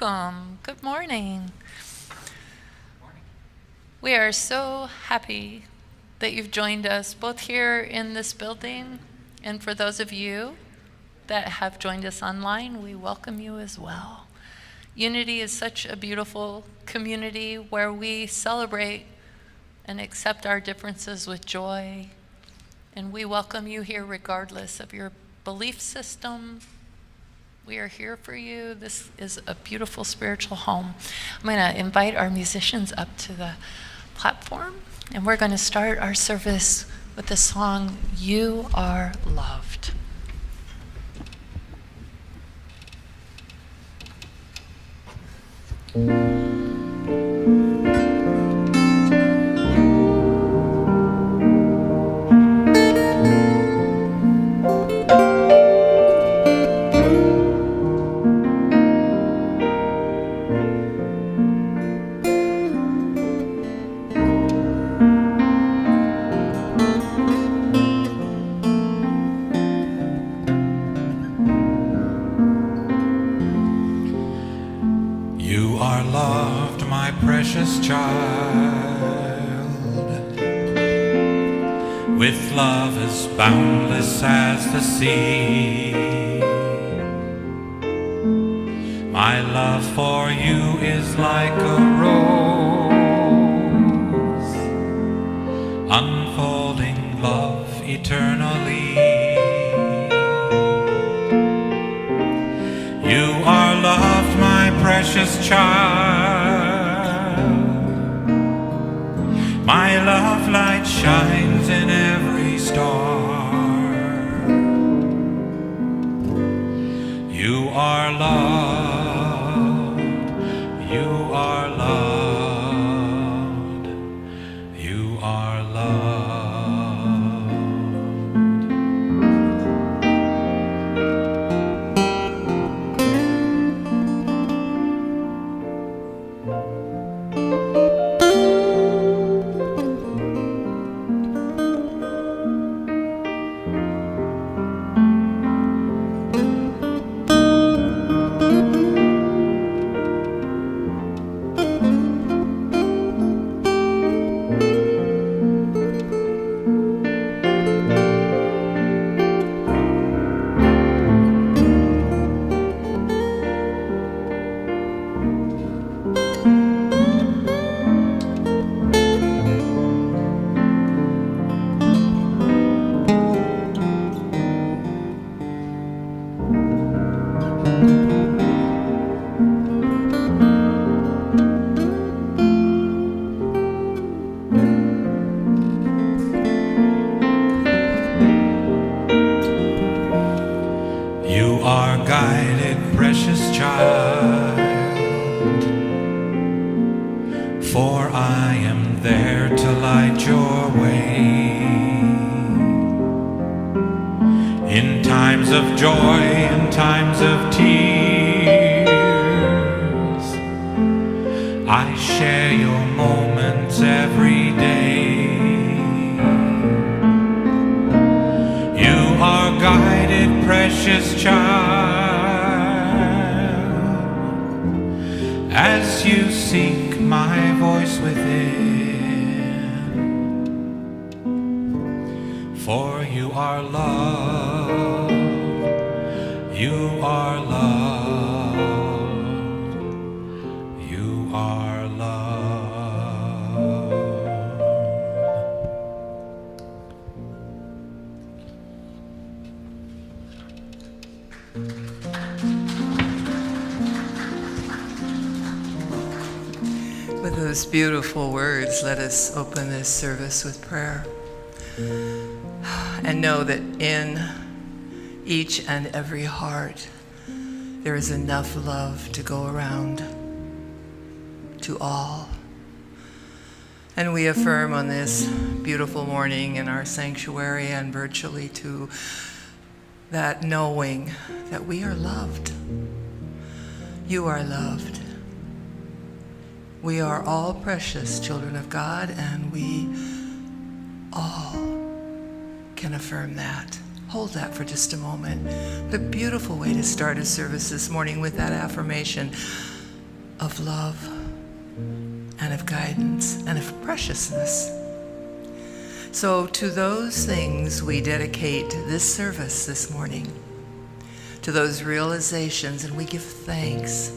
welcome. Good morning. We are so happy that you've joined us both here in this building, and for those of you that have joined us online, we welcome you as well. Unity is such a beautiful community where we celebrate and accept our differences with joy, and we welcome you here regardless of your belief system. We are here for you. This is a beautiful spiritual home. I'm going to invite our musicians up to the platform, and we're going to start our service with the song, You Are Loved. Precious child, with love as boundless as the sea. My love for you is like a rose, unfolding love eternally. You are loved, my precious child. My love light shines in every star. You are loved, you are loved, you are loved. With those beautiful words, let us open this service with prayer and know that in each and every heart there is enough love to go around to all. And we affirm on this beautiful morning in our sanctuary and virtually too, that knowing that we are loved. You are loved. We are all precious children of God, and we all can affirm that. Hold that for just a moment. What a beautiful way to start a service this morning with that affirmation. of love and of guidance and of preciousness. So to those things we dedicate this service this morning, to those realizations, and we give thanks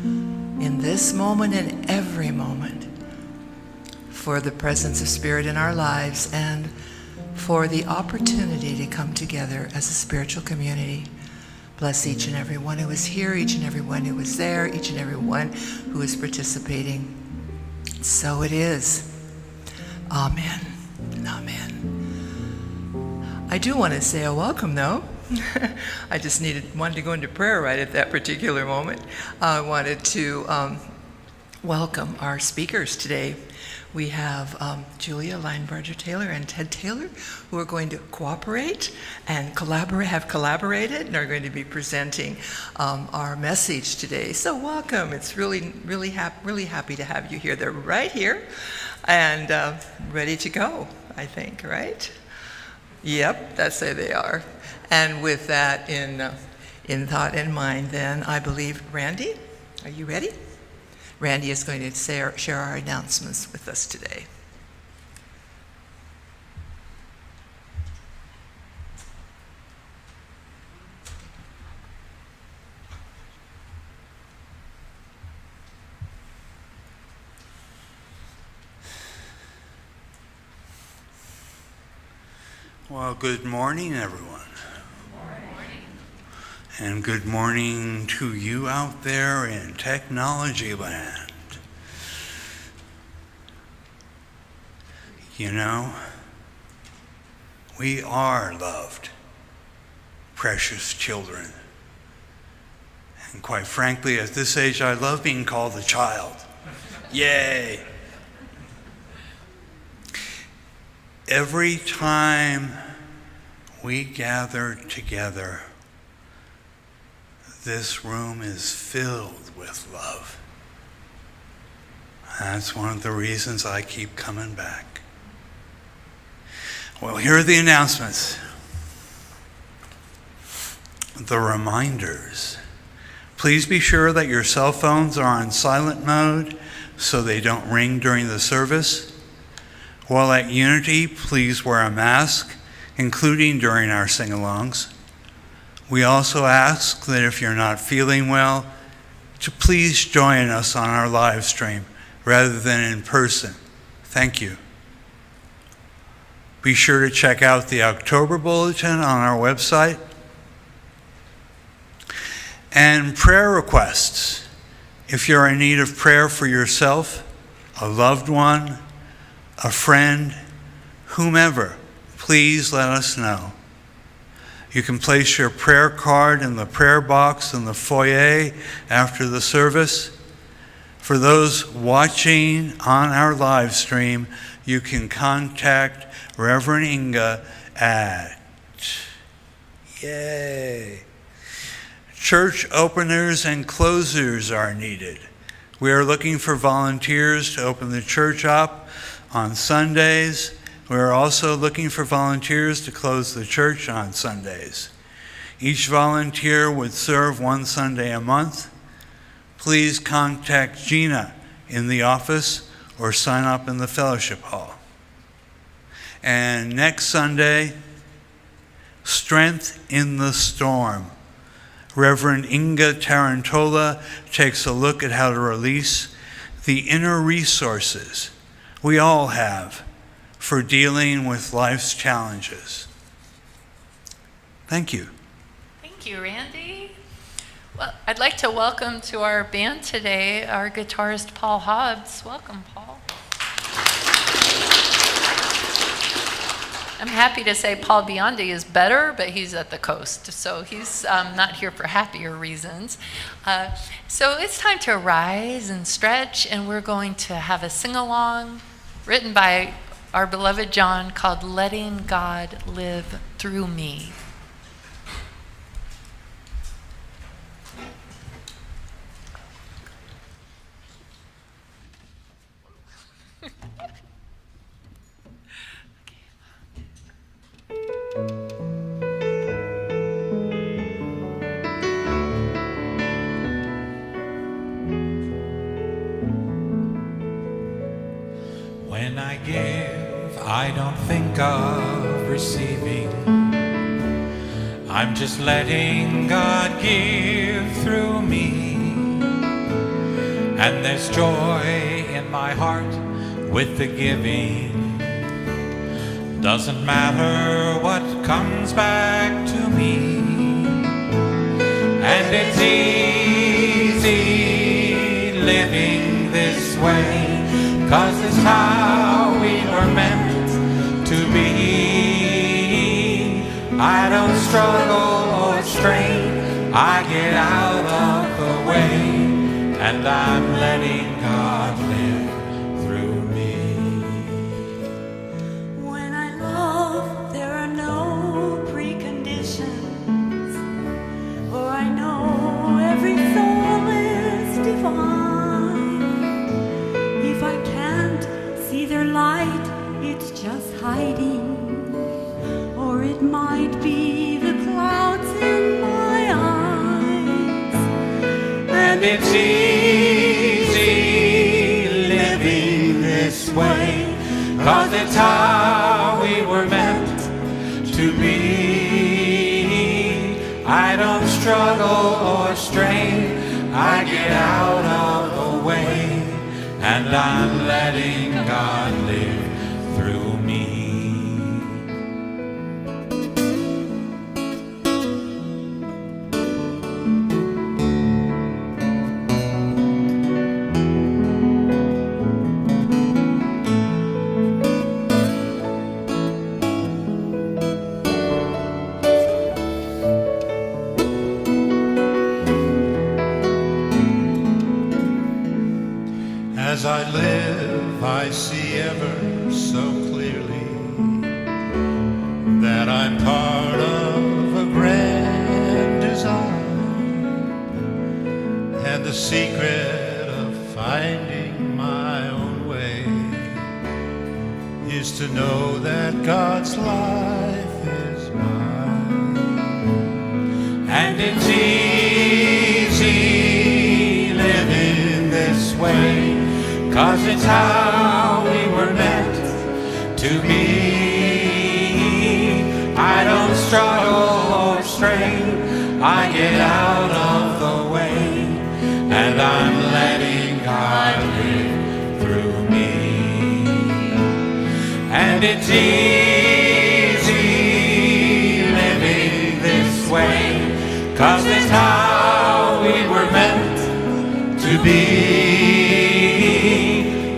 in this moment and every moment for the presence of Spirit in our lives and for the opportunity to come together as a spiritual community. Bless each and every one who is here, each and every one who was there, each and every one who is participating. So it is. Amen and amen. I do want to say a welcome, though. I just wanted to go into prayer right at that particular moment. I wanted to welcome our speakers today. We have Julia Linebarger-Taylor and Ted Taylor, who are going to cooperate and have collaborated and are going to be presenting our message today. So welcome. It's really happy to have you here. They're right here and ready to go, I think, right? Yep, that's where they are. And with that in thought and mind, then I believe, Randy, are you ready? Randy is going to share our announcements with us today. Well, good morning, everyone. And good morning to you out there in technology land. You know, we are loved, precious children. And quite frankly, at this age, I love being called a child. Yay! Every time we gather together, this room is filled with love. That's one of the reasons I keep coming back. Well, here are the announcements. The reminders. Please be sure that your cell phones are on silent mode so they don't ring during the service. While at Unity, please wear a mask, including during our sing-alongs. We also ask that if you're not feeling well, to please join us on our live stream rather than in person. Thank you. Be sure to check out the October Bulletin on our website. And prayer requests. If you're in need of prayer for yourself, a loved one, a friend, whomever, please let us know. You can place your prayer card in the prayer box in the foyer after the service. For those watching on our live stream, you can contact Reverend Inga at Church openers and closers are needed. We are looking for volunteers to open the church up on Sundays. We are also looking for volunteers to close the church on Sundays. Each volunteer would serve one Sunday a month. Please contact Gina in the office or sign up in the fellowship hall. And next Sunday, Strength in the Storm. Reverend Inga Tarantola takes a look at how to release the inner resources we all have for dealing with life's challenges. Thank you. Thank you, Randy. Well, I'd like to welcome to our band today our guitarist, Paul Hobbs. Welcome, Paul. I'm happy to say Paul Biondi is better, but he's at the coast, so he's not here for happier reasons. So it's time to rise and stretch, and we're going to have a sing-along written by our beloved John called Letting God Live Through Me. I don't think of receiving. I'm just letting God give through me. And there's joy in my heart with the giving. Doesn't matter what comes back to me. And it's easy living this way, 'cause it's how we were meant to be. I don't struggle or strain, I get out of the way, and I'm letting God live through me. When I love, there are no preconditions, for I know every soul is divine. If I can't see their light, it's just hiding, or it might be the clouds in my eyes. And it's easy living this way, 'cause it's how we were meant to be. I don't struggle or strain, I get out of the way, and I'm letting God live through me. As I live, I see ever so clearly that I'm part of a grand design, and the secret of finding my own way is to know that God's life is mine. And it's easy living this way, 'cause it's how we were meant to be. I don't struggle or strain, I get out of the way, and I'm letting God live through me. And it's easy living this way, 'cause it's how we were meant to be.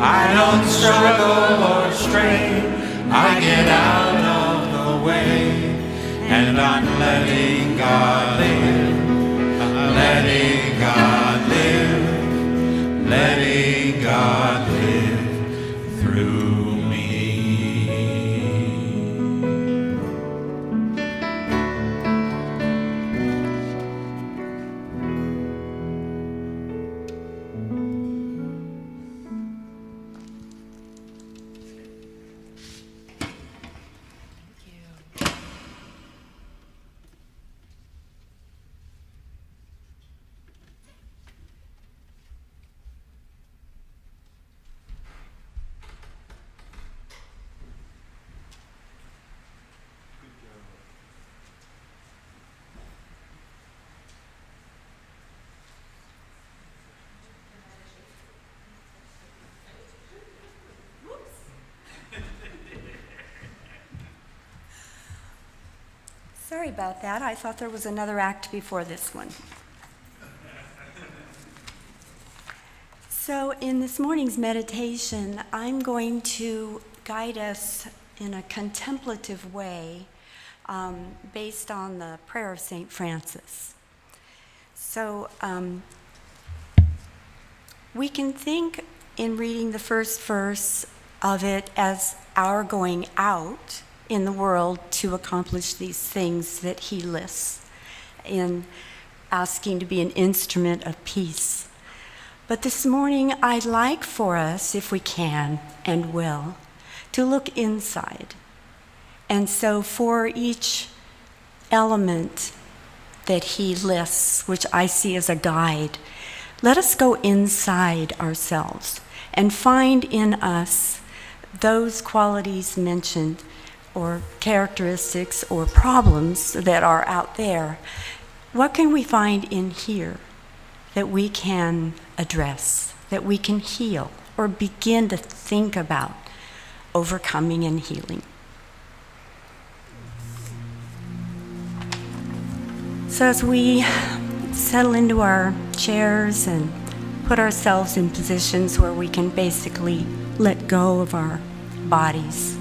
I don't struggle or strain, I get out of the way, and I'm letting God live. I'm letting God live, letting God live through me. Sorry about that. I thought there was another act before this one. So in this morning's meditation, I'm going to guide us in a contemplative way based on the prayer of St. Francis. So we can think in reading the first verse of it as our going out in the world to accomplish these things that he lists in asking to be an instrument of peace. But this morning, I'd like for us, if we can and will, to look inside. And so for each element that he lists, which I see as a guide, let us go inside ourselves and find in us those qualities mentioned, or characteristics or problems that are out there, what can we find in here that we can address, that we can heal, or begin to think about overcoming and healing? So as we settle into our chairs and put ourselves in positions where we can basically let go of our bodies,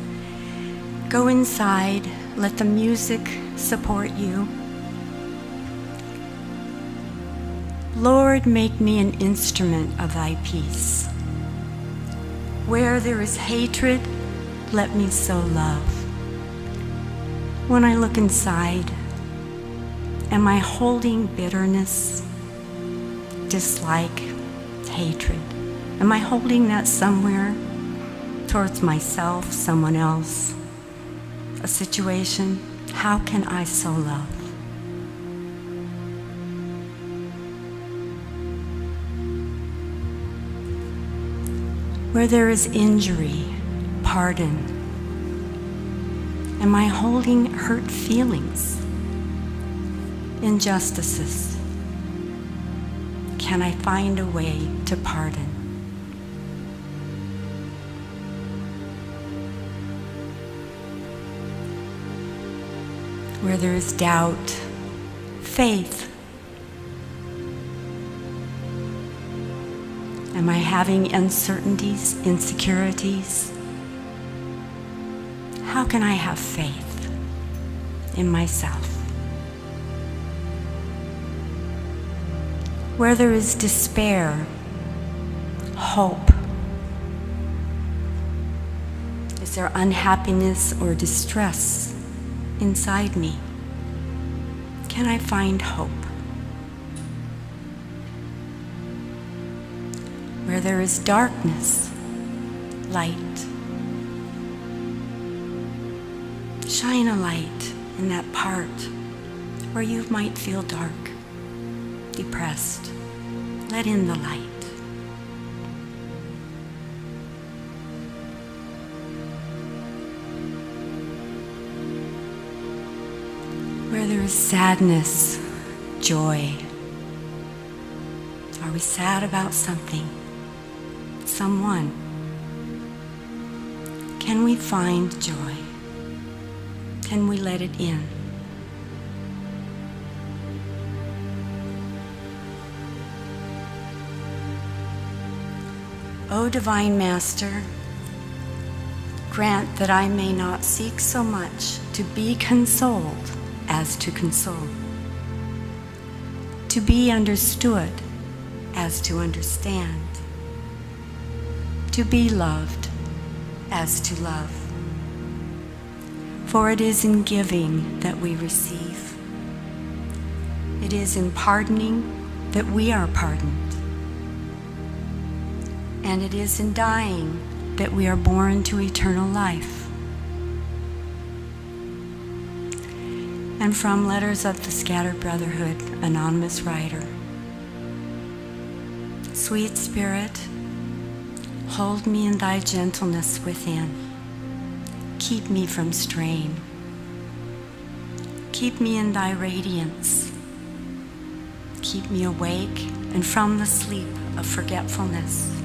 go inside, let the music support you. Lord, make me an instrument of thy peace. Where there is hatred, let me sow love. When I look inside, am I holding bitterness, dislike, hatred? Am I holding that somewhere towards myself, someone else, a situation? How can I sow love? Where there is injury, pardon. Am I holding hurt feelings, injustices? Can I find a way to pardon? Where there is doubt, faith. Am I having uncertainties, insecurities? How can I have faith in myself? Where there is despair, hope. Is there unhappiness or distress inside me? Can I find hope? Where there is darkness, light. Shine a light in that part where you might feel dark, depressed. Let in the light. Where there is sadness, joy. Are we sad about something? Someone? Can we find joy? Can we let it in? O Divine Master, grant that I may not seek so much to be consoled as to console, to be understood as to understand, to be loved as to love. For it is in giving that we receive. It is in pardoning that we are pardoned. And it is in dying that we are born to eternal life. And from Letters of the Scattered Brotherhood, anonymous writer. Sweet Spirit, hold me in thy gentleness within. Keep me from strain. Keep me in thy radiance. Keep me awake and from the sleep of forgetfulness.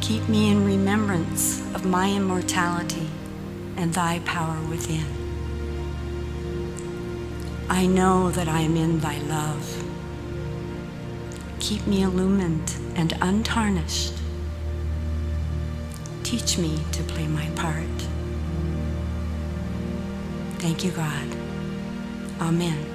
Keep me in remembrance of my immortality and thy power within. I know that I am in thy love. Keep me illumined and untarnished. Teach me to play my part. Thank you, God. Amen.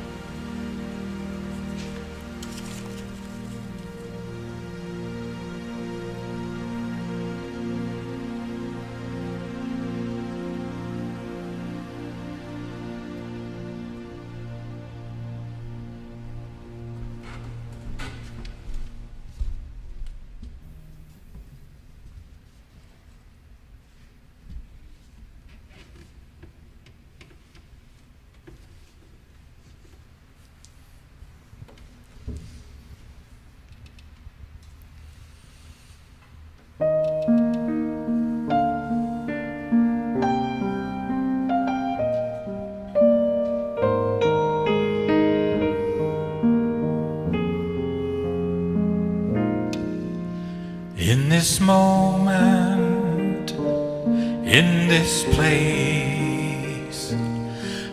this moment, in this place,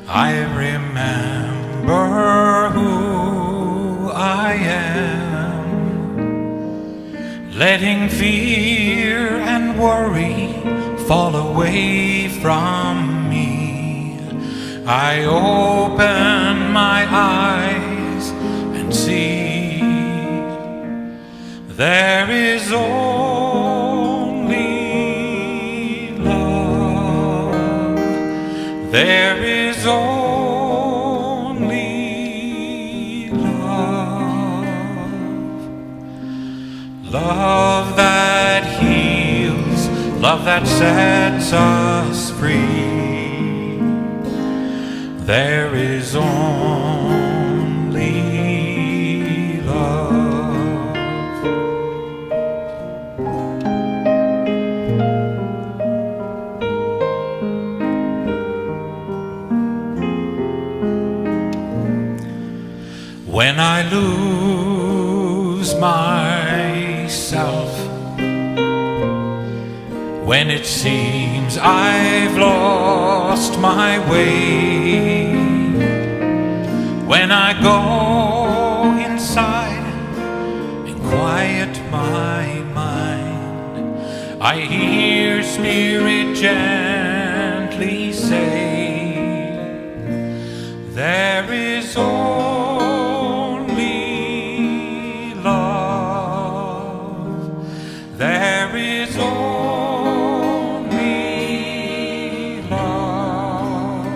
I remember who I am, letting fear and worry fall away from me. I open my eyes and see there is only love. There is only love. Love that heals, love that sets us free. There is only love. When I lose myself, when it seems I've lost my way, when I go inside and quiet my mind, I hear Spirit gently say, there is only love. There is only love.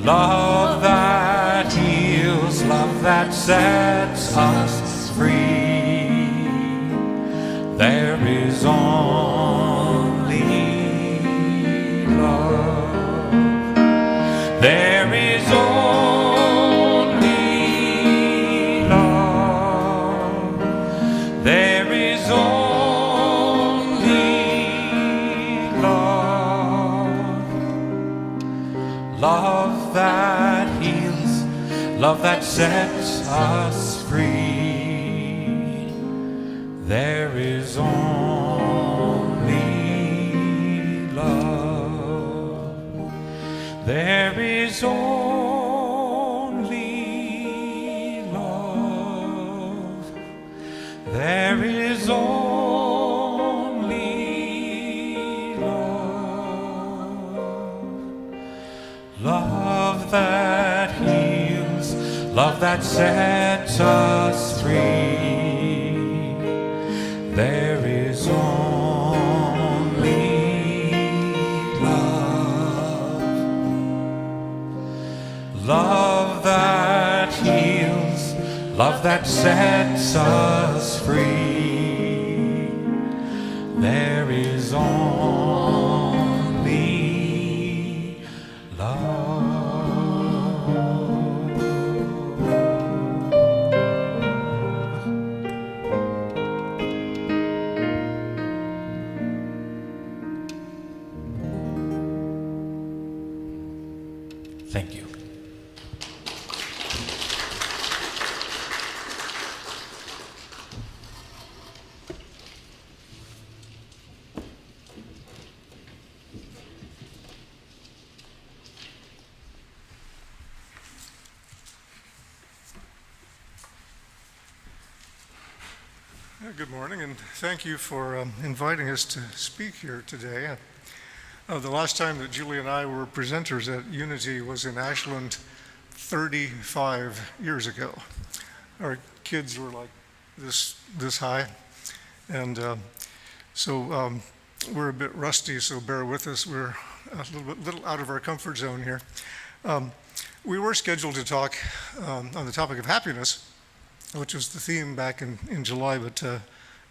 Love that heals, love that sets us free. There is only love. There is only love. There is only love. Love that heals, love that sets us free. There is only love. There is only love. There is only love. Love that heals, love that sets us free. There is only love. Love that heals, love that sets us free. There is only love. Thank you. Good morning, and thank you for inviting us to speak here today. The last time that Julie and I were presenters at Unity was in Ashland 35 years ago. Our kids were like this high, and so we're a bit rusty, so bear with us. We're a little out of our comfort zone here. We were scheduled to talk on the topic of happiness, which was the theme back in July, but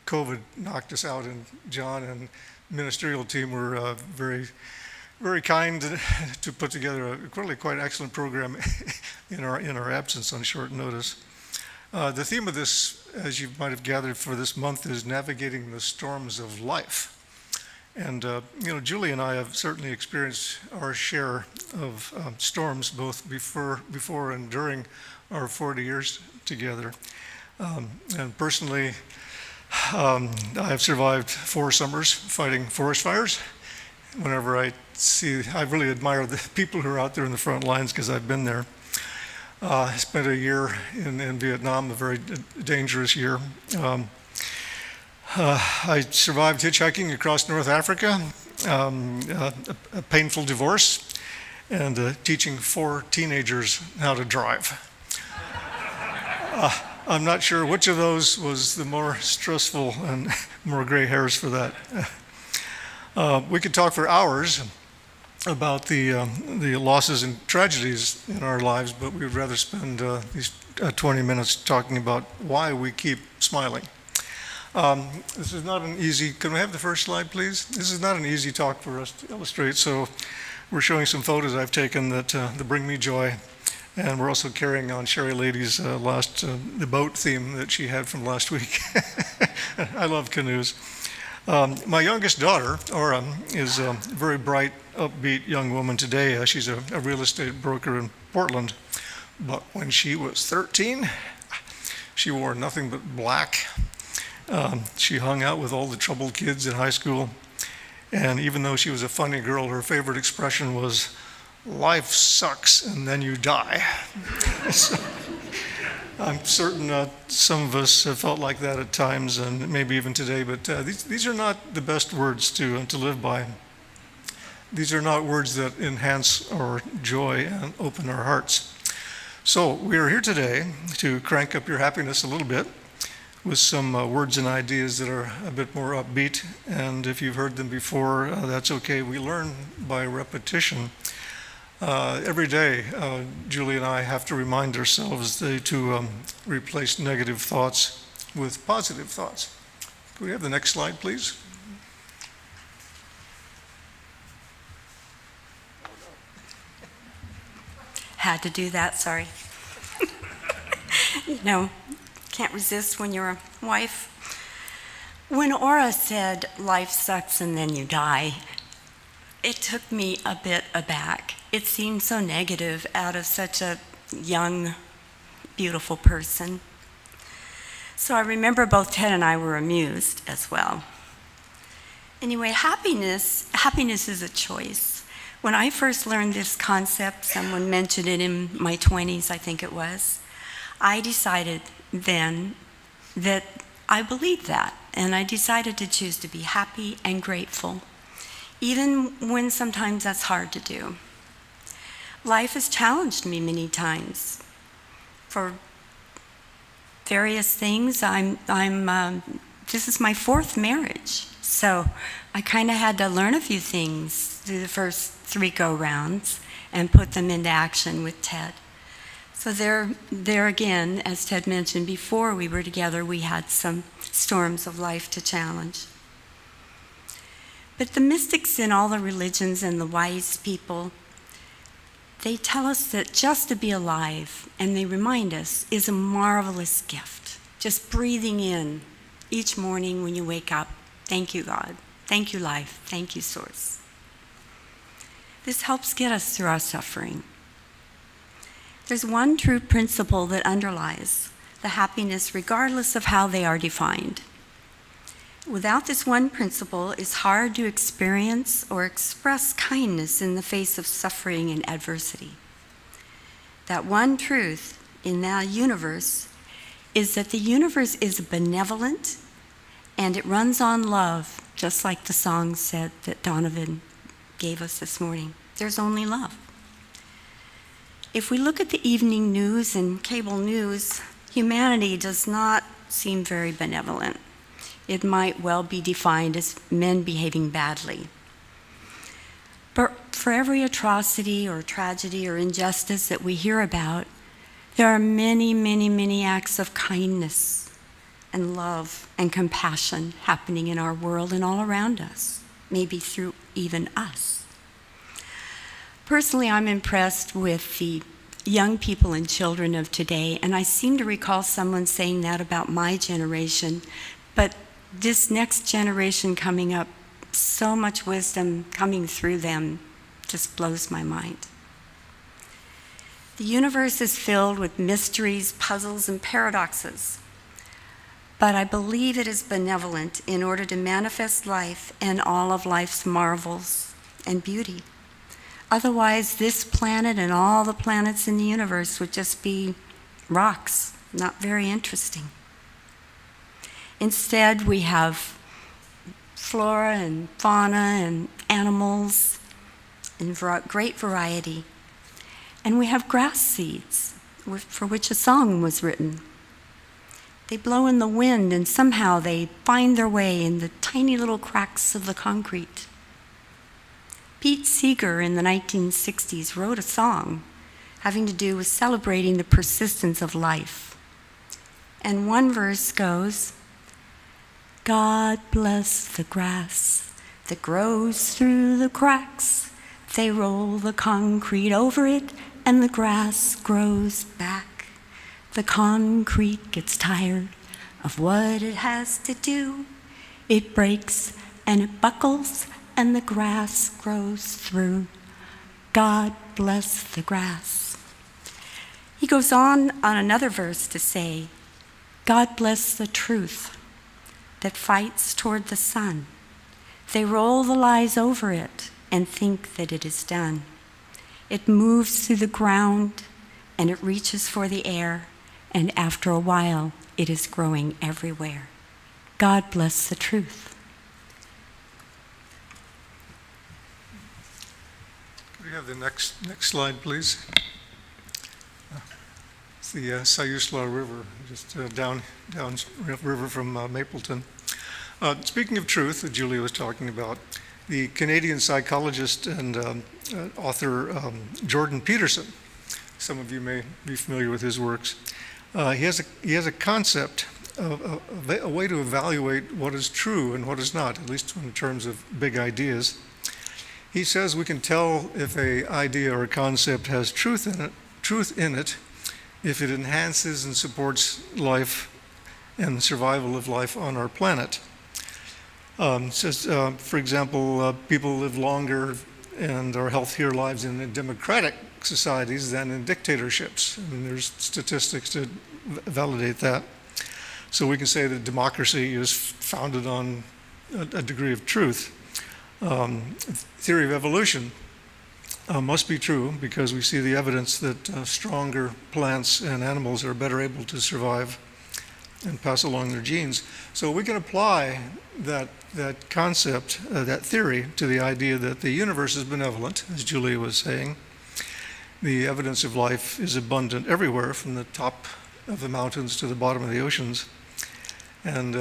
COVID knocked us out, and John and ministerial team were very, very kind to put together a really quite excellent program in our absence on short notice. The theme of this, as you might have gathered for this month, is navigating the storms of life. And Julie and I have certainly experienced our share of storms, both before and during our 40 years together. And personally, I've survived 4 summers fighting forest fires. Whenever I really admire the people who are out there in the front lines because I've been there. I spent a year in Vietnam, a very dangerous year. I survived hitchhiking across North Africa, a painful divorce, and teaching 4 teenagers how to drive. I'm not sure which of those was the more stressful and more gray hairs for that. We could talk for hours about the losses and tragedies in our lives, but we would rather spend these 20 minutes talking about why we keep smiling. This is not an easy, can we have the first slide, please? This is not an easy talk for us to illustrate, so we're showing some photos I've taken that bring me joy. And we're also carrying on Sherry Lady's the boat theme that she had from last week. I love canoes. My youngest daughter, Aura, is a very bright, upbeat young woman today. She's a real estate broker in Portland. But when she was 13, she wore nothing but black. She hung out with all the troubled kids in high school. And even though she was a funny girl, her favorite expression was, "Life sucks and then you die." So, I'm certain some of us have felt like that at times, and maybe even today, but these are not the best words to live by. These are not words that enhance our joy and open our hearts. So we are here today to crank up your happiness a little bit with some words and ideas that are a bit more upbeat, and if you've heard them before, that's okay. We learn by repetition. Every day, Julie and I have to remind ourselves to replace negative thoughts with positive thoughts. Can we have the next slide, please? Had to do that, sorry. Can't resist when you're a wife. When Aura said, "Life sucks and then you die," it took me a bit aback. It seemed so negative out of such a young, beautiful person. So I remember both Ted and I were amused as well. Anyway, happiness is a choice. When I first learned this concept, someone mentioned it in my 20s, I think it was, I decided then that I believed that, and I decided to choose to be happy and grateful, even when sometimes that's hard to do. Life has challenged me many times for various things. This is my 4th marriage, so I kind of had to learn a few things through the first 3 go-rounds and put them into action with Ted. So there again, as Ted mentioned, before we were together, we had some storms of life to challenge. But the mystics in all the religions and the wise people, they tell us that just to be alive, and they remind us, is a marvelous gift. Just breathing in each morning when you wake up, thank you, God. Thank you, life. Thank you, Source. This helps get us through our suffering. There's one true principle that underlies the happiness regardless of how they are defined. Without this one principle, it's hard to experience or express kindness in the face of suffering and adversity. That one truth in the universe is that the universe is benevolent and it runs on love, just like the song said that Donovan gave us this morning. There's only love. If we look at the evening news and cable news, humanity does not seem very benevolent. It might well be defined as men behaving badly. But for every atrocity or tragedy or injustice that we hear about, there are many, many, many acts of kindness and love and compassion happening in our world and all around us, maybe through even us. Personally, I'm impressed with the young people and children of today, and I seem to recall someone saying that about my generation, but this next generation coming up, so much wisdom coming through them just blows my mind. The universe is filled with mysteries, puzzles, and paradoxes. but I believe it is benevolent in order to manifest life and all of life's marvels and beauty. Otherwise, this planet and all the planets in the universe would just be rocks, not very interesting. Instead, we have flora and fauna and animals in great variety. And we have grass seeds, for which a song was written. They blow in the wind, and somehow they find their way in the tiny little cracks of the concrete. Pete Seeger in the 1960s wrote a song having to do with celebrating the persistence of life. And one verse goes, God bless the grass that grows through the cracks. They roll the concrete over it and the grass grows back. The concrete gets tired of what it has to do. It breaks and it buckles and the grass grows through. God bless the grass. He goes on another verse to say, God bless the truth that fights toward the sun. They roll the lies over it and think that it is done. It moves through the ground and it reaches for the air, and after a while it is growing everywhere. God bless the truth. Could we have the next slide, please? It's the Sayusla River, just down river from Mapleton. Speaking of truth that Julia was talking about, the Canadian psychologist and author Jordan Peterson, some of you may be familiar with his works, he has a concept of a way to evaluate what is true and what is not, at least in terms of big ideas. He says we can tell if an idea or a concept has truth in it if it enhances and supports life and the survival of life on our planet. Says, for example, people live longer and are healthier lives in democratic societies than in dictatorships. I mean, there's statistics to validate that. So we can say that democracy is founded on a degree of truth. Theory of evolution must be true because we see the evidence that stronger plants and animals are better able to survive and pass along their genes. So we can apply that concept, that theory, to the idea that the universe is benevolent, as Julia was saying. The evidence of life is abundant everywhere, from the top of the mountains to the bottom of the oceans. And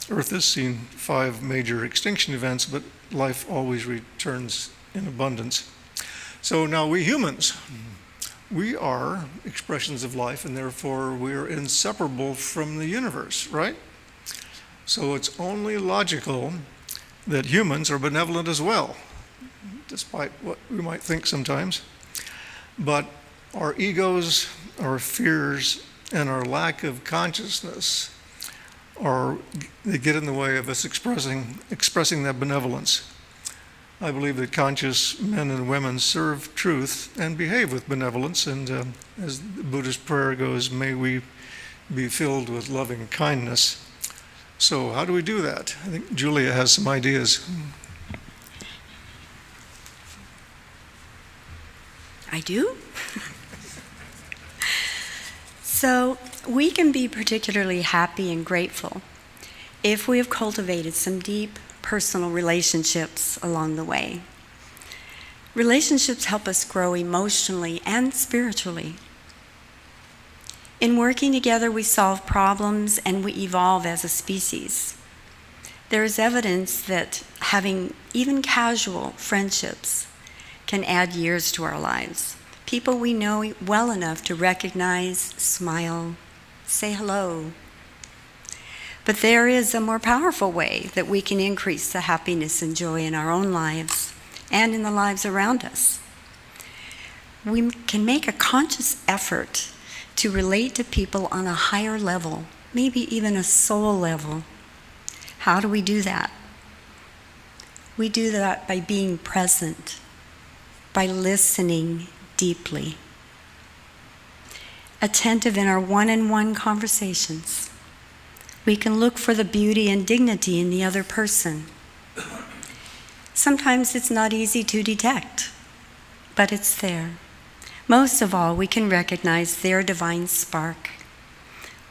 Earth has seen 5 major extinction events, but life always returns in abundance. So now we humans, we are expressions of life, and therefore we are inseparable from the universe, right? So it's only logical that humans are benevolent as well, despite what we might think sometimes. But our egos, our fears, and our lack of consciousness they get in the way of us expressing that benevolence. I believe that conscious men and women serve truth and behave with benevolence, and as the Buddhist prayer goes, may we be filled with loving kindness. So how do we do that? I think Julia has some ideas. I do? So we can be particularly happy and grateful if we have cultivated some deep personal relationships along the way. Relationships help us grow emotionally and spiritually. In working together, we solve problems and we evolve as a species. There is evidence that having even casual friendships can add years to our lives. People we know well enough to recognize, smile, say hello. But there is a more powerful way that we can increase the happiness and joy in our own lives and in the lives around us. We can make a conscious effort to relate to people on a higher level, maybe even a soul level. How do we do that? We do that by being present, by listening deeply, attentive in our one-on-one conversations, We can look for the beauty and dignity in the other person. Sometimes it's not easy to detect, but it's there. Most of all, we can recognize their divine spark.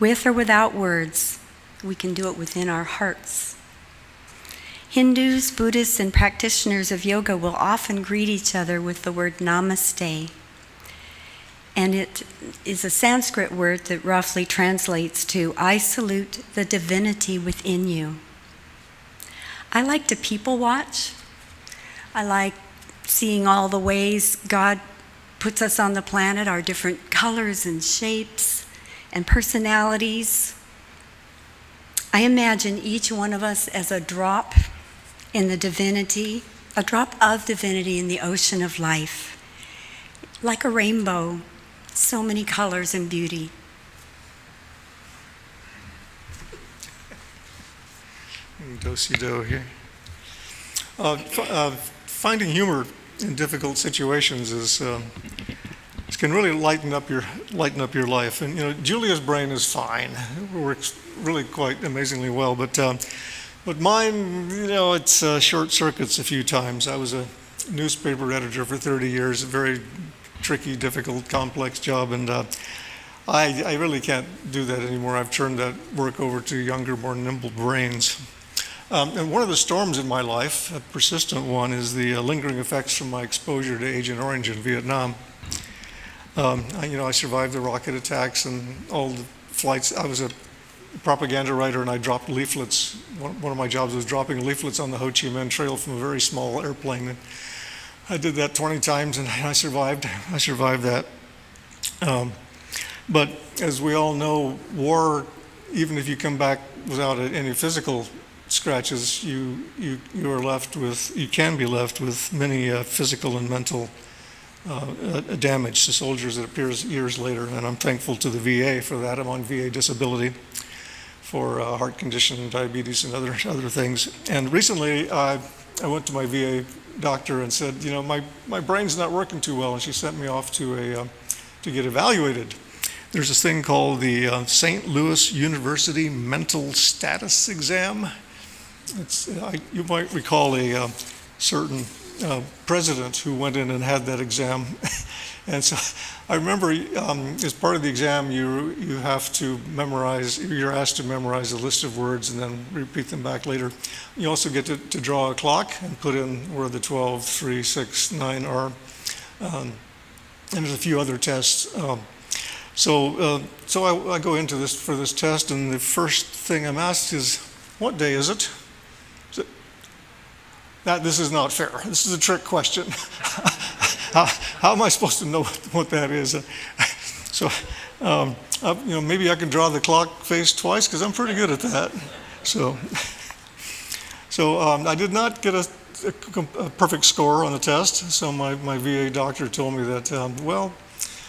With or without words, we can do it within our hearts. Hindus, Buddhists, and practitioners of yoga will often greet each other with the word namaste. And it is a Sanskrit word that roughly translates to, I salute the divinity within you. I like to people watch. I like seeing all the ways God puts us on the planet, our different colors and shapes and personalities. I imagine each one of us as a drop in the divinity, a drop of divinity in the ocean of life, like a rainbow. So many colors and beauty. Do-si-do here. Finding humor in difficult situations can really lighten up your life. And Julia's brain is fine; it works really quite amazingly well. But mine, it's short circuits a few times. I was a newspaper editor for 30 years, a very tricky, difficult, complex job, and I really can't do that anymore. I've turned that work over to younger, more nimble brains. And one of the storms in my life, a persistent one, is the lingering effects from my exposure to Agent Orange in Vietnam. I survived the rocket attacks and all the flights. I was a propaganda writer, and I dropped leaflets. One of my jobs was dropping leaflets on the Ho Chi Minh Trail from a very small airplane. And I did that 20 times, and I survived that. But as we all know, war, even if you come back without any physical scratches, you can be left with many physical and mental damage to soldiers that appears years later. And I'm thankful to the VA for that. I'm on VA disability for heart condition, diabetes, and other things. And recently, I went to my VA doctor and said, my brain's not working too well, and she sent me off to get evaluated. There's this thing called the St. Louis University Mental Status Exam. You might recall a certain president who went in and had that exam. And so I remember as part of the exam, you have to memorize, you're asked to memorize a list of words and then repeat them back later. You also get to draw a clock and put in where the 12, 3, 6, 9 are. And there's a few other tests. So I go into this test, and the first thing I'm asked is, what day is it? This is not fair. This is a trick question. How am I supposed to know what that is? So, maybe I can draw the clock face twice, because I'm pretty good at that. So I did not get a perfect score on the test. So my VA doctor told me that,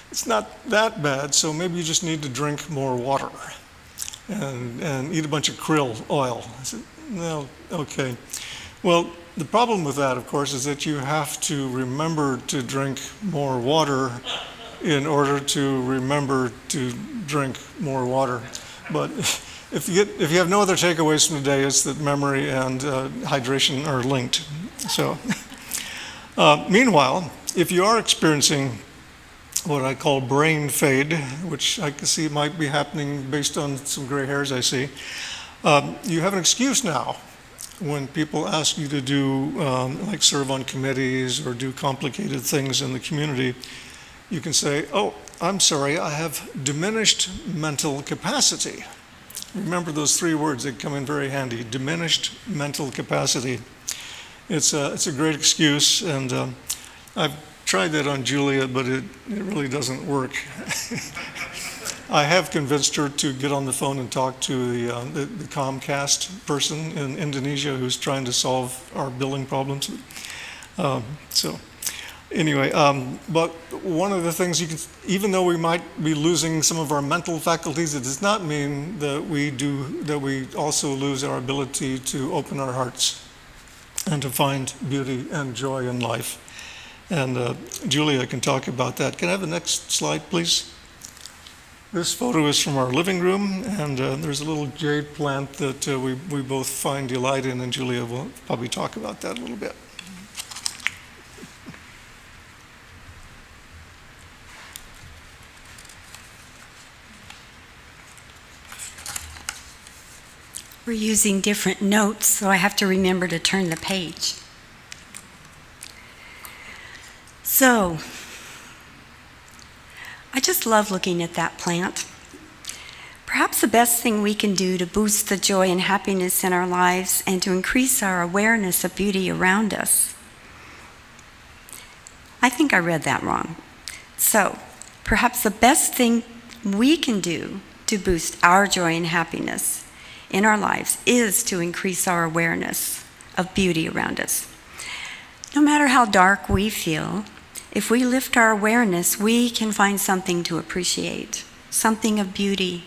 it's not that bad. So maybe you just need to drink more water and eat a bunch of krill oil. I said, no, okay. Well, the problem with that, of course, is that you have to remember to drink more water in order to remember to drink more water. But if you have no other takeaways from today, it's that memory and hydration are linked. So, meanwhile, if you are experiencing what I call brain fade, which I can see might be happening based on some gray hairs I see, you have an excuse now. When people ask you to do, like serve on committees or do complicated things in the community, you can say, oh, I'm sorry, I have diminished mental capacity. Remember those 3 words, they come in very handy, diminished mental capacity. It's a great excuse, and I've tried that on Julia, but it really doesn't work. I have convinced her to get on the phone and talk to the Comcast person in Indonesia who's trying to solve our billing problems. So anyway, but one of the things even though we might be losing some of our mental faculties, it does not mean that we also lose our ability to open our hearts and to find beauty and joy in life. And Julia can talk about that. Can I have the next slide, please? This photo is from our living room, and there's a little jade plant that we both find delight in, and Julia will probably talk about that a little bit. We're using different notes, so I have to remember to turn the page. So, I just love looking at that plant. Perhaps the best thing we can do to boost the joy and happiness in our lives and to increase our awareness of beauty around us. I think I read that wrong. So, perhaps the best thing we can do to boost our joy and happiness in our lives is to increase our awareness of beauty around us. No matter how dark we feel, if we lift our awareness, we can find something to appreciate, something of beauty.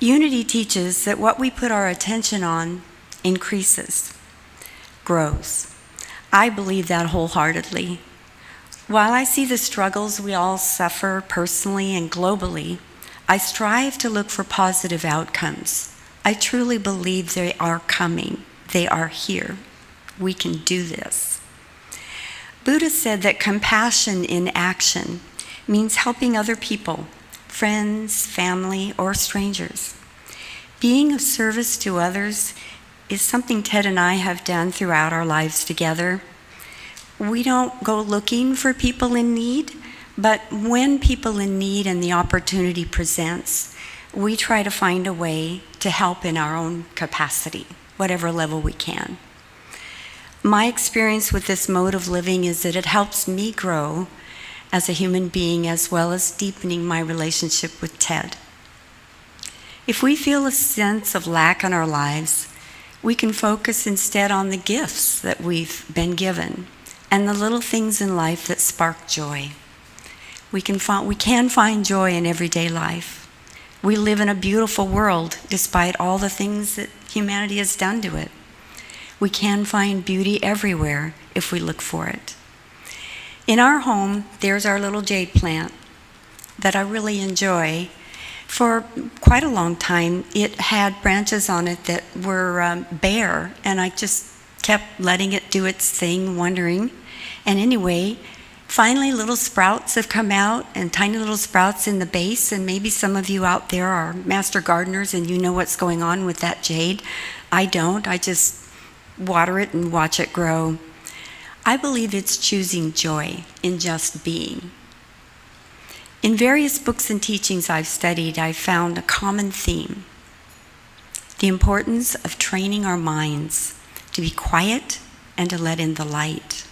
Unity teaches that what we put our attention on increases, grows. I believe that wholeheartedly. While I see the struggles we all suffer personally and globally, I strive to look for positive outcomes. I truly believe they are coming. They are here. We can do this. Buddha said that compassion in action means helping other people, friends, family, or strangers. Being of service to others is something Ted and I have done throughout our lives together. We don't go looking for people in need, but when people in need and the opportunity presents, we try to find a way to help in our own capacity, whatever level we can. My experience with this mode of living is that it helps me grow as a human being as well as deepening my relationship with Ted. If we feel a sense of lack in our lives, we can focus instead on the gifts that we've been given and the little things in life that spark joy. We can find joy in everyday life. We live in a beautiful world despite all the things that humanity has done to it. We can find beauty everywhere if we look for it. In our home, there's our little jade plant that I really enjoy. For quite a long time, it had branches on it that were bare, and I just kept letting it do its thing, wondering. And anyway, finally, little sprouts have come out, and tiny little sprouts in the base, and maybe some of you out there are master gardeners and you know what's going on with that jade. I don't. I just water it and watch it grow. I believe it's choosing joy in just being. In various books and teachings I've studied, I've found a common theme: the importance of training our minds to be quiet and to let in the light.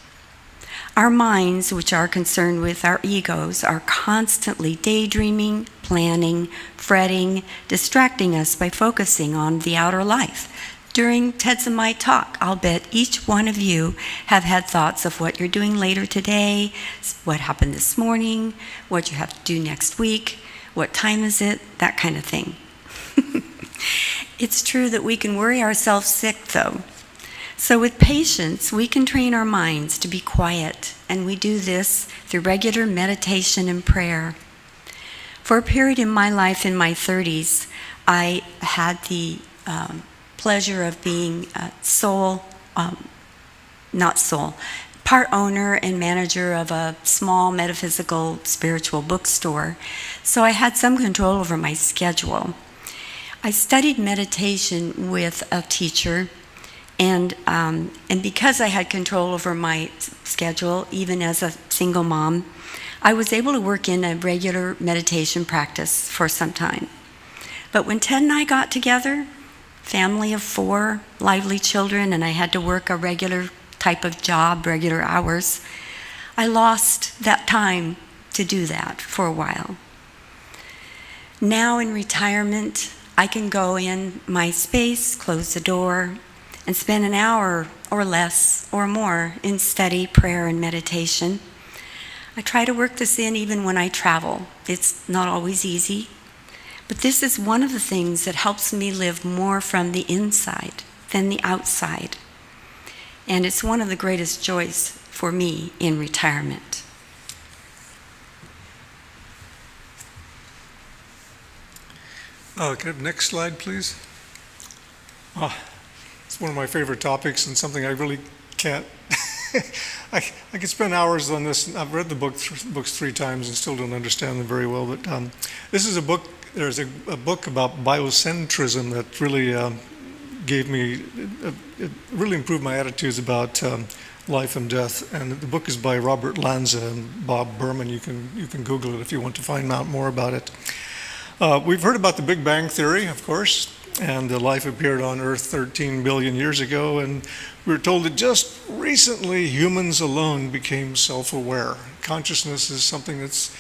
Our minds, which are concerned with our egos, are constantly daydreaming, planning, fretting, distracting us by focusing on the outer life. During Ted's and my talk, I'll bet each one of you have had thoughts of what you're doing later today, what happened this morning, what you have to do next week, what time is it, that kind of thing. It's true that we can worry ourselves sick, though. So with patience, we can train our minds to be quiet, and we do this through regular meditation and prayer. For a period in my life in my 30s, I had the pleasure of being part owner and manager of a small metaphysical spiritual bookstore, so I had some control over my schedule. I studied meditation with a teacher, and because I had control over my schedule, even as a single mom, I was able to work in a regular meditation practice for some time. But when Ted and I got together, family of 4, lively children, and I had to work a regular type of job, regular hours, I lost that time to do that for a while. Now in retirement, I can go in my space, close the door, and spend an hour or less or more in study, prayer, and meditation. I try to work this in even when I travel. It's not always easy, but this is one of the things that helps me live more from the inside than the outside. And it's one of the greatest joys for me in retirement. Can I have next slide, please? It's one of my favorite topics and something I really can't. I could spend hours on this. I've read the books 3 times and still don't understand them very well. But this is a book. There's a book about biocentrism that really gave me. It really improved my attitudes about life and death. And the book is by Robert Lanza and Bob Berman. You can Google it if you want to find out more about it. We've heard about the Big Bang Theory, of course, and life appeared on Earth 13 billion years ago, and we were told that just recently humans alone became self-aware. Consciousness is something that's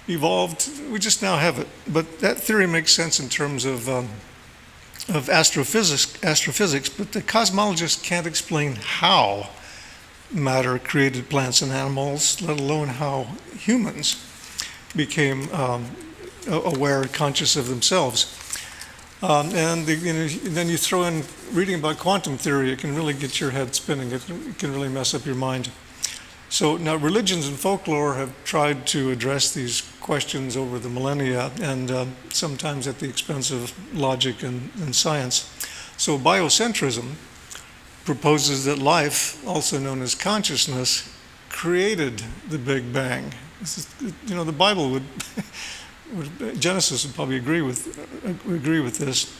evolved. We just now have it. But that theory makes sense in terms of astrophysics, but the cosmologists can't explain how matter created plants and animals, let alone how humans became aware, conscious of themselves. And then you throw in reading about quantum theory, it can really get your head spinning. It can really mess up your mind. So now religions and folklore have tried to address these questions over the millennia, and sometimes at the expense of logic and science. So biocentrism proposes that life, also known as consciousness, created the Big Bang. The Bible would Genesis would probably agree with this.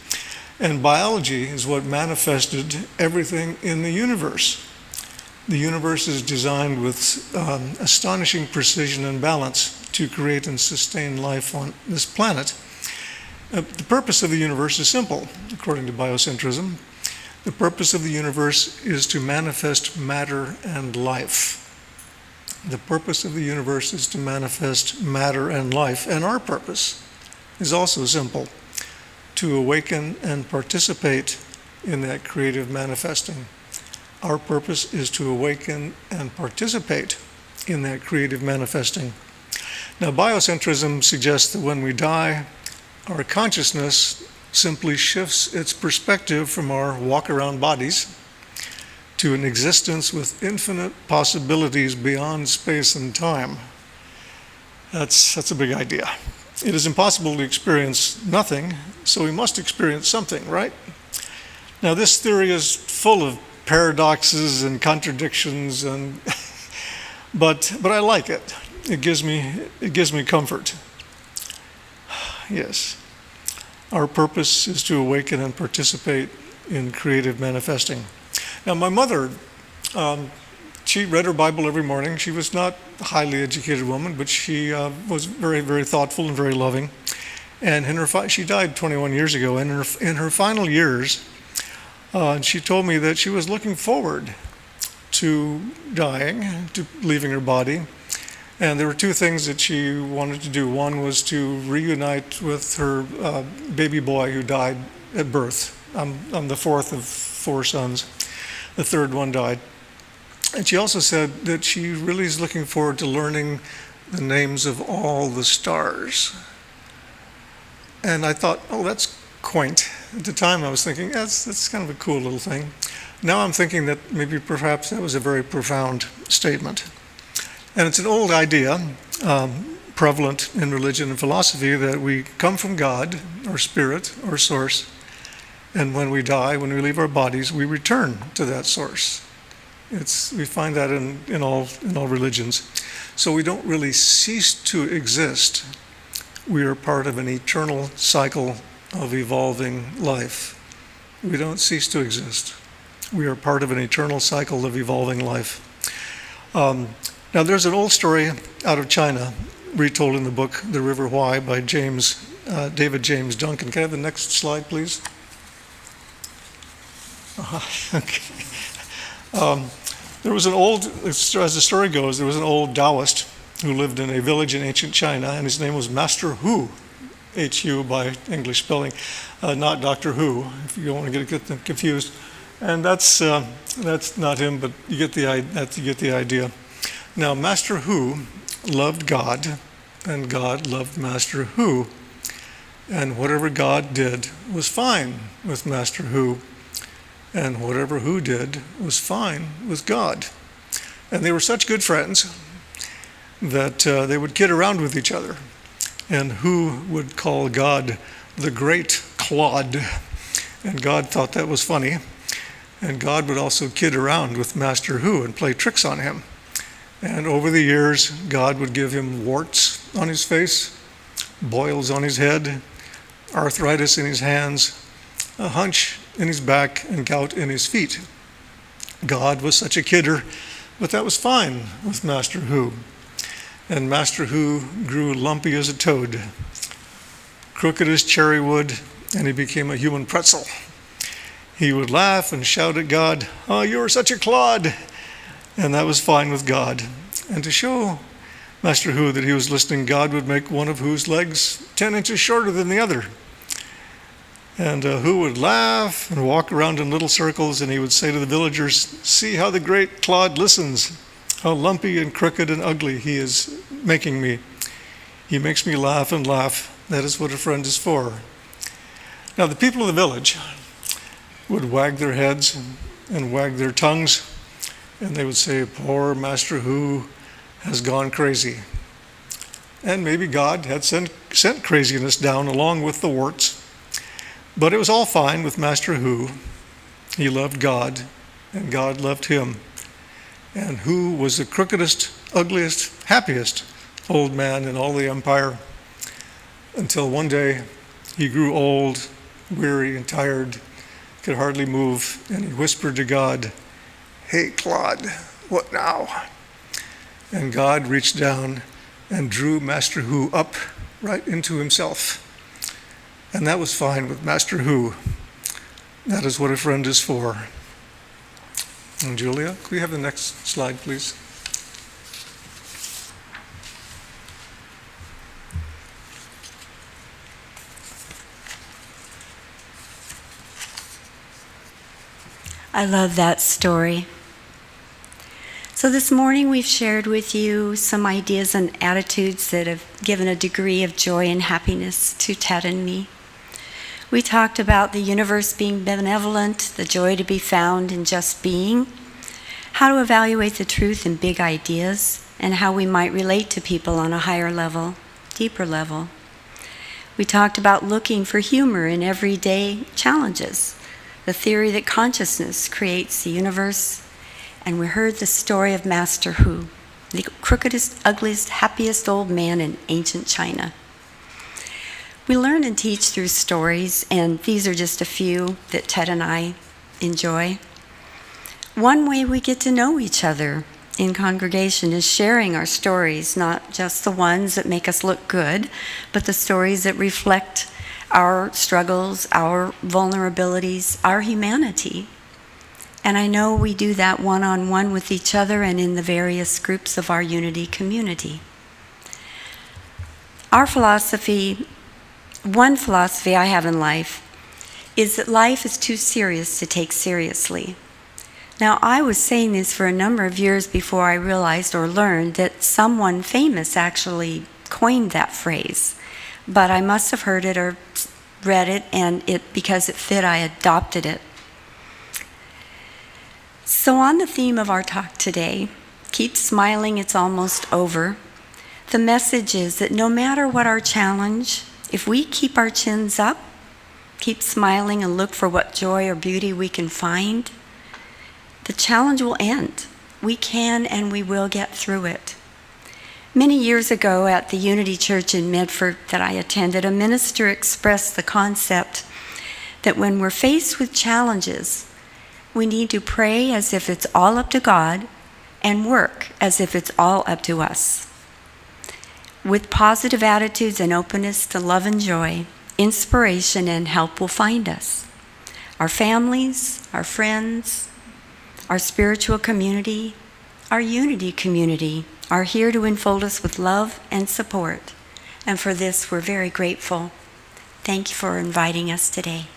And biology is what manifested everything in the universe. The universe is designed with astonishing precision and balance to create and sustain life on this planet. The purpose of the universe is simple, according to biocentrism. The purpose of the universe is to manifest matter and life. The purpose of the universe is to manifest matter and life, and our purpose is also simple, to awaken and participate in that creative manifesting. Our purpose is to awaken and participate in that creative manifesting. Now, biocentrism suggests that when we die, our consciousness simply shifts its perspective from our walk-around bodies to an existence with infinite possibilities beyond space and time. That's a big idea. It is impossible to experience nothing, so we must experience something, right? Now, this theory is full of paradoxes and contradictions, but I like it. It gives me comfort. Yes. Our purpose is to awaken and participate in creative manifesting. Now, my mother, she read her Bible every morning. She was not a highly educated woman, but she was very, very thoughtful and very loving. And she died 21 years ago. And in her final years, she told me that she was looking forward to dying, to leaving her body. And there were 2 things that she wanted to do. One was to reunite with her baby boy who died at birth. I'm the 4th of 4 sons. The 3rd one died. And she also said that she really is looking forward to learning the names of all the stars. And I thought, oh, that's quaint. At the time I was thinking, that's kind of a cool little thing. Now I'm thinking that maybe perhaps that was a very profound statement. And it's an old idea, prevalent in religion and philosophy, that we come from God, or spirit, or source, and when we die, when we leave our bodies, we return to that source. We find that in all religions. So we don't really cease to exist. We are part of an eternal cycle of evolving life. We don't cease to exist. We are part of an eternal cycle of evolving life. Now, there's an old story out of China, retold in the book The River Why by David James Duncan. Can I have the next slide, please? Okay. There was an old, as the story goes, there was an old Taoist who lived in a village in ancient China, and his name was Master Hu, H-U by English spelling, not Doctor Who, if you don't want to get them confused. And that's not him, but you get the idea. Now, Master Hu loved God, and God loved Master Hu, and whatever God did was fine with Master Hu. And whatever Hu did was fine with God. And they were such good friends that they would kid around with each other. And Hu would call God the great Claude. And God thought that was funny. And God would also kid around with Master Hu and play tricks on him. And over the years, God would give him warts on his face, boils on his head, arthritis in his hands, a hunch in his back, and gout in his feet. God was such a kidder, but that was fine with Master Hu. And Master Hu grew lumpy as a toad, crooked as cherry wood, and he became a human pretzel. He would laugh and shout at God, "Oh, you're such a clod!" And that was fine with God. And to show Master Hu that he was listening, God would make one of Hu's legs 10 inches shorter than the other. And Hu would laugh and walk around in little circles, and he would say to the villagers, "See how the great clod listens, how lumpy and crooked and ugly he is making me. He makes me laugh and laugh. That is what a friend is for." Now the people of the village would wag their heads and wag their tongues, and they would say, "Poor Master Hu has gone crazy." And maybe God had sent craziness down along with the warts. But it was all fine with Master Hu. He loved God, and God loved him. And Hu was the crookedest, ugliest, happiest old man in all the empire, until one day he grew old, weary, and tired, could hardly move, and he whispered to God, "Hey, Claude, what now?" And God reached down and drew Master Hu up right into himself. And that was fine with Master Hu. That is what a friend is for. And Julia, could we have the next slide, please? I love that story. So this morning we've shared with you some ideas and attitudes that have given a degree of joy and happiness to Ted and me. We talked about the universe being benevolent, the joy to be found in just being, how to evaluate the truth in big ideas, and how we might relate to people on a higher level, deeper level. We talked about looking for humor in everyday challenges, the theory that consciousness creates the universe, and we heard the story of Master Hu, the crookedest, ugliest, happiest old man in ancient China. We learn and teach through stories, and these are just a few that Ted and I enjoy. One way we get to know each other in congregation is sharing our stories, not just the ones that make us look good, but the stories that reflect our struggles, our vulnerabilities, our humanity. And I know we do that one-on-one with each other and in the various groups of our Unity community. One philosophy I have in life is that life is too serious to take seriously. Now, I was saying this for a number of years before I realized or learned that someone famous actually coined that phrase. But I must have heard it or read it, and because it fit, I adopted it. So on the theme of our talk today, keep smiling, it's almost over, the message is that no matter what our challenge, if we keep our chins up, keep smiling and look for what joy or beauty we can find, the challenge will end. We can and we will get through it. Many years ago at the Unity Church in Medford that I attended, a minister expressed the concept that when we're faced with challenges, we need to pray as if it's all up to God and work as if it's all up to us. With positive attitudes and openness to love and joy, inspiration and help will find us. Our families, our friends, our spiritual community, our Unity community are here to enfold us with love and support. And for this, we're very grateful. Thank you for inviting us today.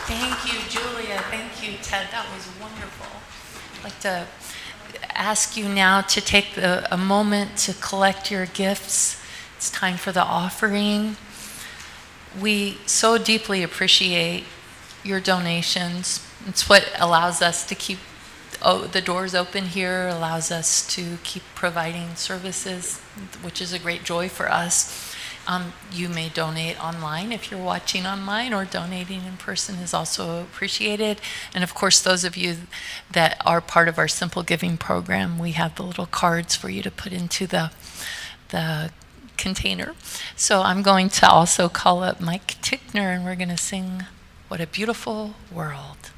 Thank you, Julia. Thank you, Ted. That was wonderful. I'd like to ask you now to take a moment to collect your gifts. It's time for the offering. We so deeply appreciate your donations. It's what allows us to keep the doors open here allows us to keep providing services, which is a great joy for us. You may donate online if you're watching online, or donating in person is also appreciated. And of course, those of you that are part of our Simple Giving program, we have the little cards for you to put into the container. So I'm going to also call up Mike Tickner, and we're going to sing What a Beautiful World.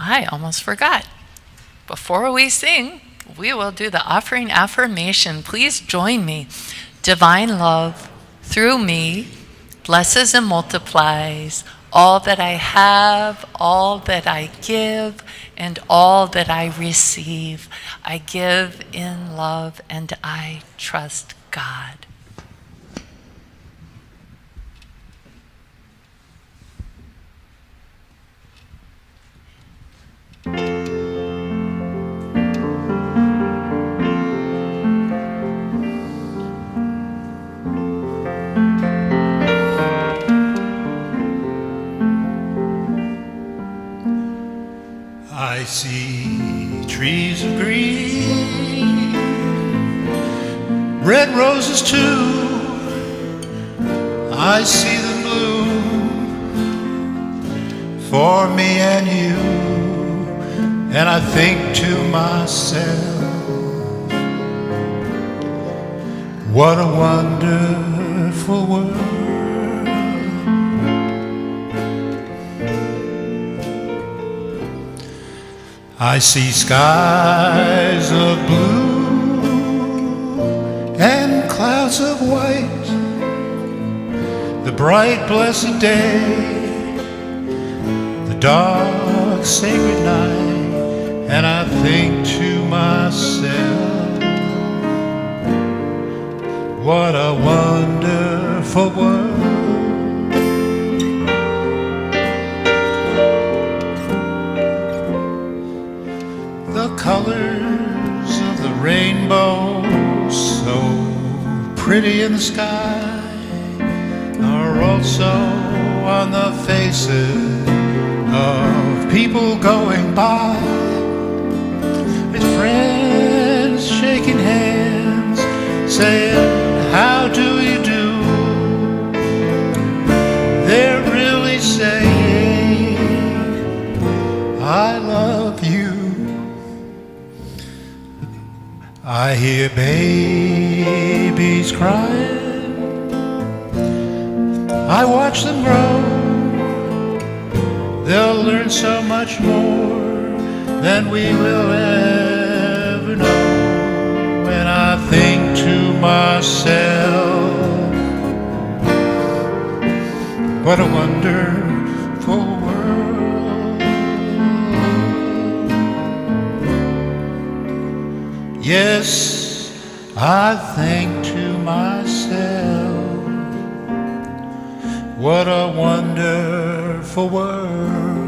I almost forgot. Before we sing, we will do the offering affirmation. Please join me. Divine love through me blesses and multiplies all that I have, all that I give, and all that I receive. I give in love and I trust God. I see trees of green, red roses too. I see them bloom for me and you, and I think to myself, what a wonderful world. I see skies of blue and clouds of white, the bright blessed day, the dark sacred night, and I think to myself, what a wonderful world. The colors of the rainbow, so pretty in the sky, are also on the faces of people going by, with friends shaking hands, saying, how do you do? They're really saying, I love you. I hear babies crying, I watch them grow. They'll learn so much more than we will ever know. And I think to myself, what a wonderful world. Yes, I think to myself, what a wonderful world.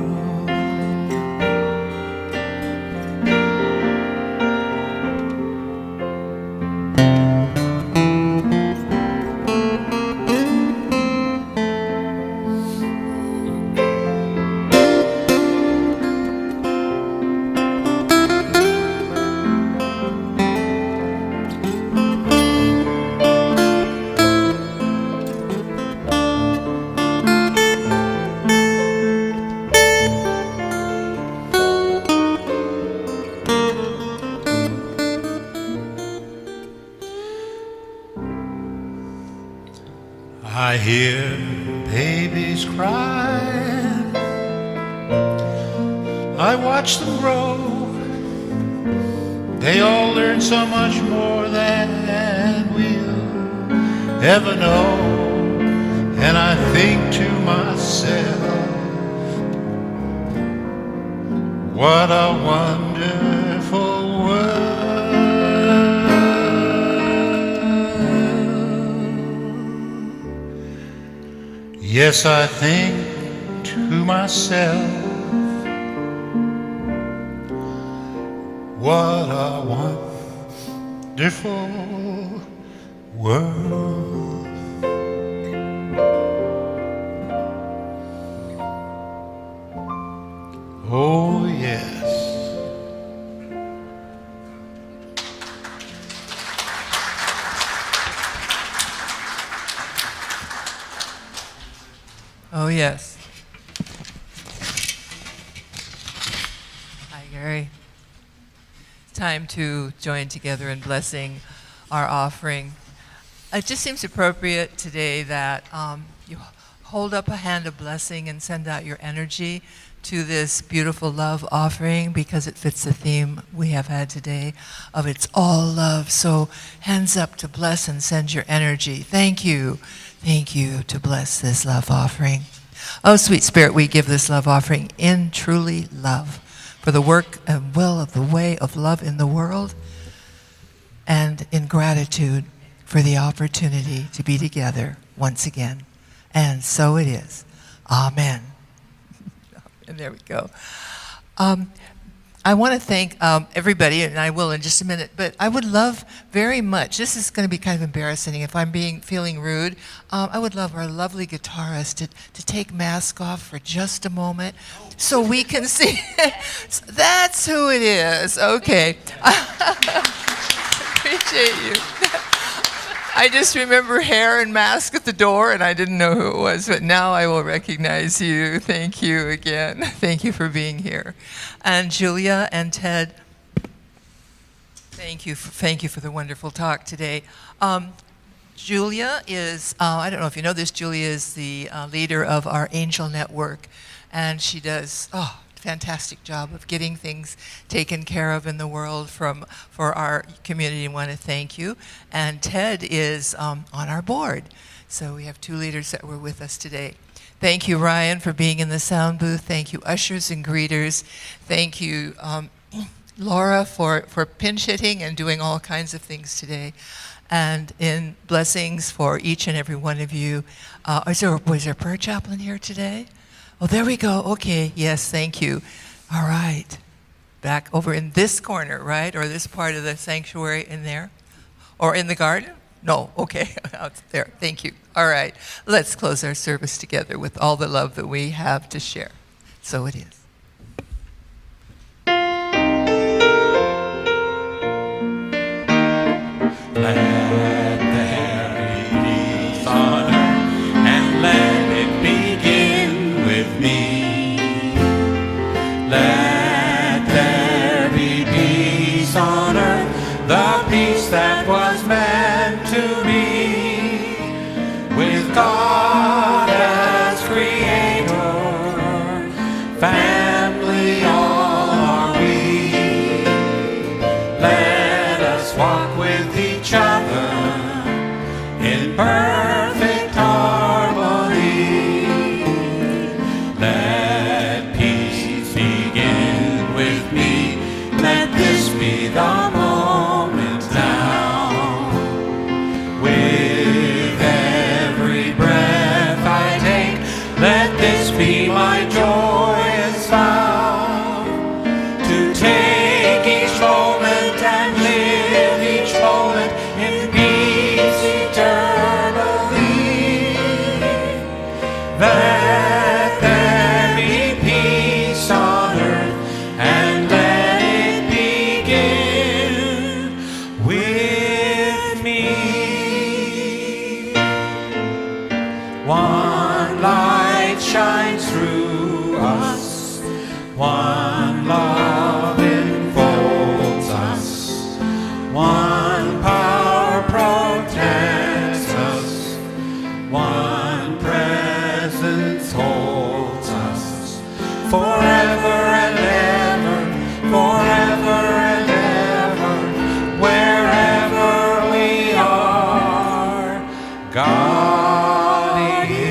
I hear babies cry, I watch them grow. They all learn so much more than we'll ever know. And I think to myself, what a wonderful world. Yes, I think to myself, what a wonderful world. Oh, yes. Oh, yes. Hi, Gary. It's time to join together in blessing our offering. It just seems appropriate today that you hold up a hand of blessing and send out your energy to this beautiful love offering, because it fits the theme we have had today of it's all love. So hands up to bless and send your energy. Thank you. Thank you to bless this love offering. Oh, sweet Spirit, we give this love offering in truly love for the work and will of the way of love in the world, and in gratitude for the opportunity to be together once again. And so it is. Amen. And there we go. I want to thank everybody, and I will in just a minute, but I would love very much, this is going to be kind of embarrassing if I'm feeling rude, I would love our lovely guitarist to take mask off for just a moment so we can see. That's who it is. Okay. Appreciate you. I just remember hair and mask at the door, and I didn't know who it was, but now I will recognize you. Thank you again. Thank you for being here. And Julia and Ted, thank you for the wonderful talk today. Julia is, I don't know if you know this, Julia is the leader of our Angel Network, and she does, fantastic job of getting things taken care of in the world for our community. I want to thank you. And Ted is on our board. So we have two leaders that were with us today. Thank you, Ryan, for being in the sound booth. Thank you, ushers and greeters. Thank you, Laura, for pinch hitting and doing all kinds of things today. And in blessings for each and every one of you. Was there a prayer chaplain here today? Oh, there we go. Okay. Yes, thank you. All right. Back over in this corner, right? Or this part of the sanctuary in there? Or in the garden? No. Okay. Out there. Thank you. All right. Let's close our service together with all the love that we have to share. So it is. Let there be peace on earth, and let it begin with me. Let there be peace on earth, the peace that was meant to be, with God as creator, family all are we. Let us walk with each other in perfect harmony. Let peace begin with me. Let this be the moment now. With every breath I take, let this be my joyous vow, to take each moment and live each moment in peace eternally. Let there be peace on earth, and let it begin with me. One light shines through us, one love enfolds us, one power protects us, one presence holds us, forever and ever, forever and ever, wherever we are, God is.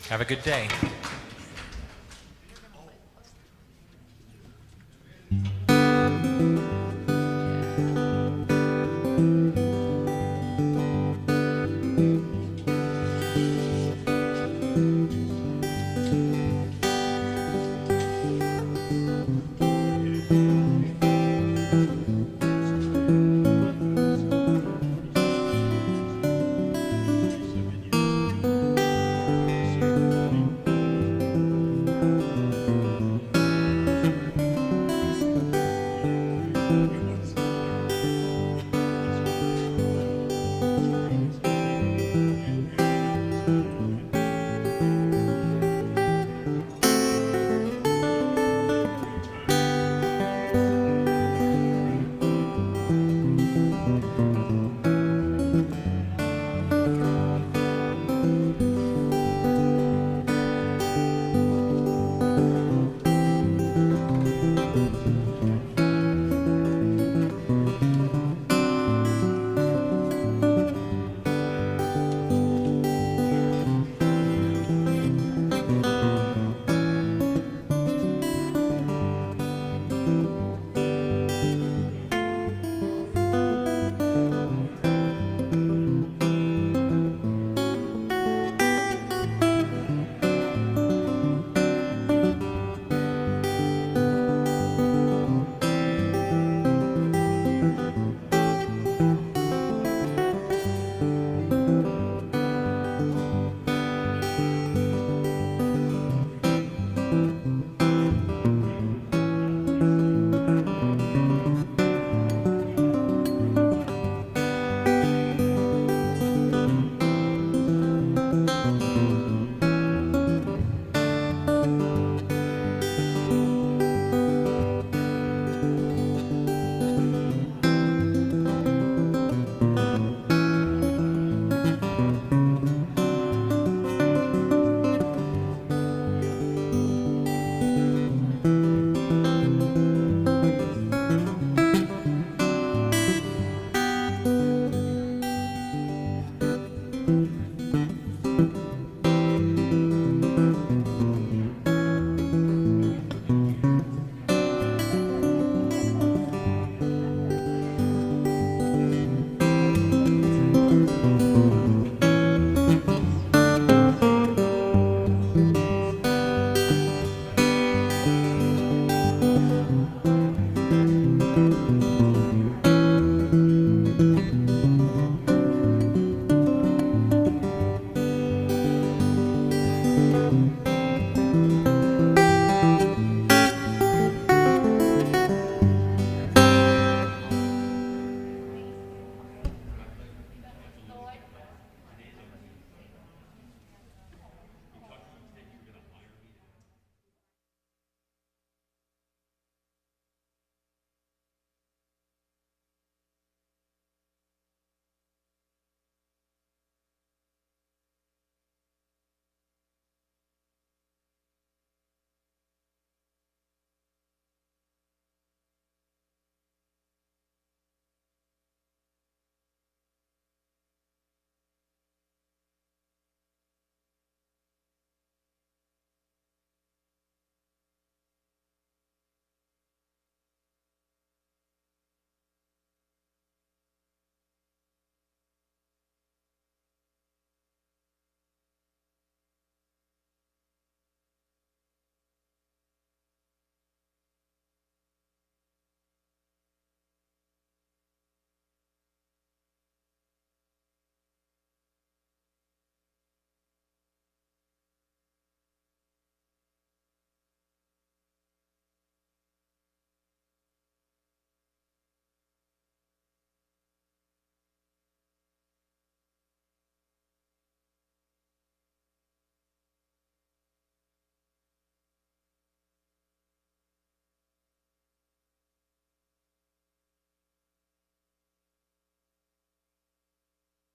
Have a good day.